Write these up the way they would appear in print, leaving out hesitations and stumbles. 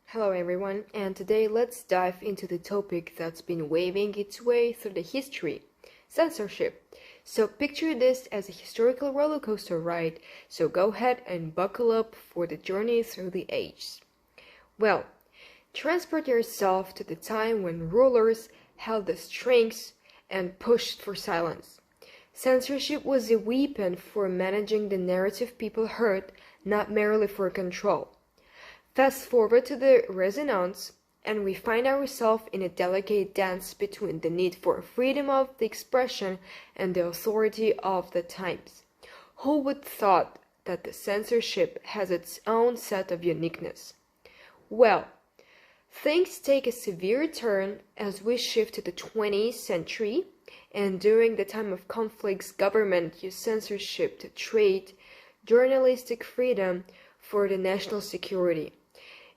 Hello everyone, and today let's dive into the topic that's been waving its way through the history, censorship. So picture this as a historical roller coaster ride, so go ahead and buckle up for the journey through the ages. Well, transport yourself to the time when rulers held the strings and pushed for silence. Censorship was a weapon for managing the narrative people heard, not merely for control. Fast forward to the Renaissance, and we find ourselves in a delicate dance between the need for freedom of the expression and the authority of the times. Who would thought that the censorship has its own set of uniqueness? Well, things take a severe turn as we shift to the 20th century, and during the time of conflicts, government used censorship to trade journalistic freedom for the national security.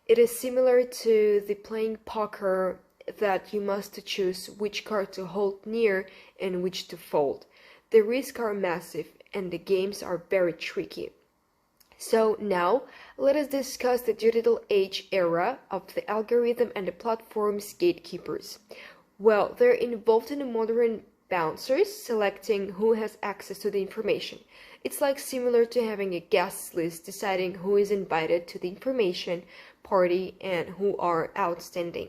It is similar to the playing poker that you must choose which card to hold near and which to fold. The risks are massive and the games are very tricky. So now, let us discuss the digital age era of the algorithm and the platform's gatekeepers. Well, they're involved in the modern bouncers selecting who has access to the information. It's like similar to having a guest list deciding who is invited to the information party and who are outstanding.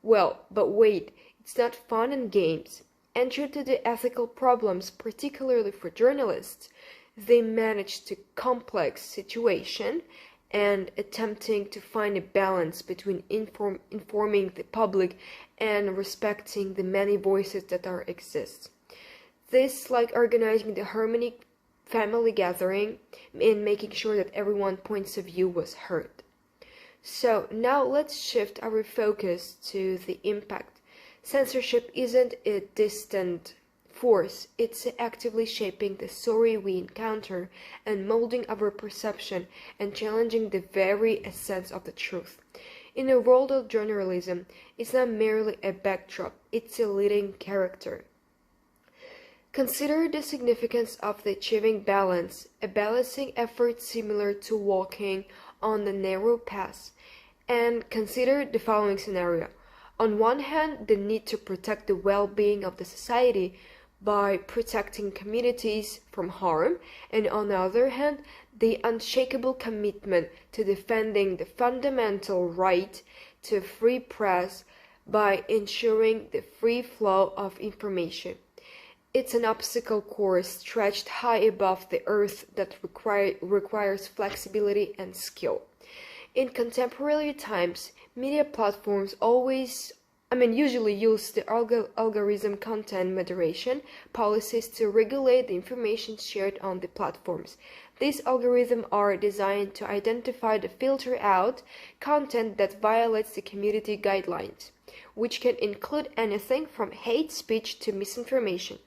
Well, but wait, it's not fun and games. Enter to the ethical problems, particularly for journalists. They manage to complex situation and attempting to find a balance between informing the public and respecting the many voices that exist. This like organizing the harmonic family gathering and making sure that everyone's points of view was heard. So now let's shift our focus to the impact. Censorship isn't a distant force, it's actively shaping the story we encounter and molding our perception and challenging the very essence of the truth. In a world of journalism, it's not merely a backdrop, it's a leading character. Consider the significance of the achieving balance, a balancing effort similar to walking on the narrow path, and consider the following scenario. On one hand, the need to protect the well-being of the society by protecting communities from harm, and on the other hand, the unshakable commitment to defending the fundamental right to a free press by ensuring the free flow of information. It's an obstacle course stretched high above the earth that requires flexibility and skill. In contemporary times, media platforms usually use the algorithm content moderation policies to regulate the information shared on the platforms. These algorithms are designed to identify and filter out content that violates the community guidelines, which can include anything from hate speech to misinformation.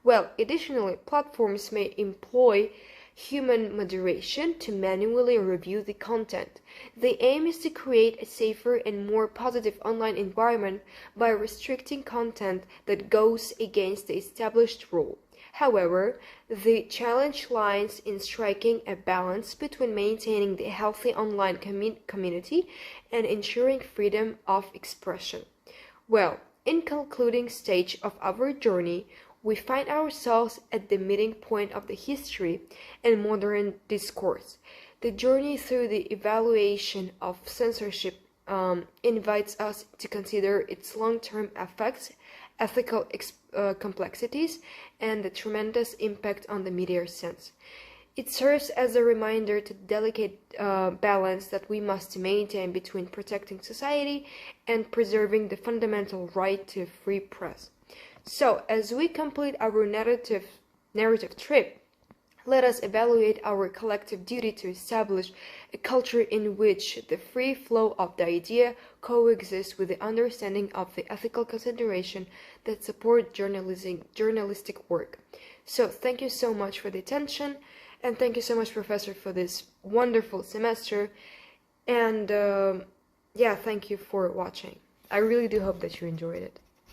Well, additionally, platforms may employ human moderation to manually review the content. The aim is to create a safer and more positive online environment by restricting content that goes against the established rule. However, the challenge lies in striking a balance between maintaining the healthy online community and ensuring freedom of expression. Well, in concluding stage of our journey, we find ourselves at the meeting point of the history and modern discourse. The journey through the evaluation of censorship invites us to consider its long-term effects, ethical complexities, and the tremendous impact on the media sense. It serves as a reminder to the delicate balance that we must maintain between protecting society and preserving the fundamental right to a free press. So, as we complete our narrative trip, let us evaluate our collective duty to establish a culture in which the free flow of the idea coexists with the understanding of the ethical consideration that support journalistic work. So, thank you so much for the attention, and thank you so much, Professor, for this wonderful semester, and thank you for watching. I really do hope that you enjoyed it.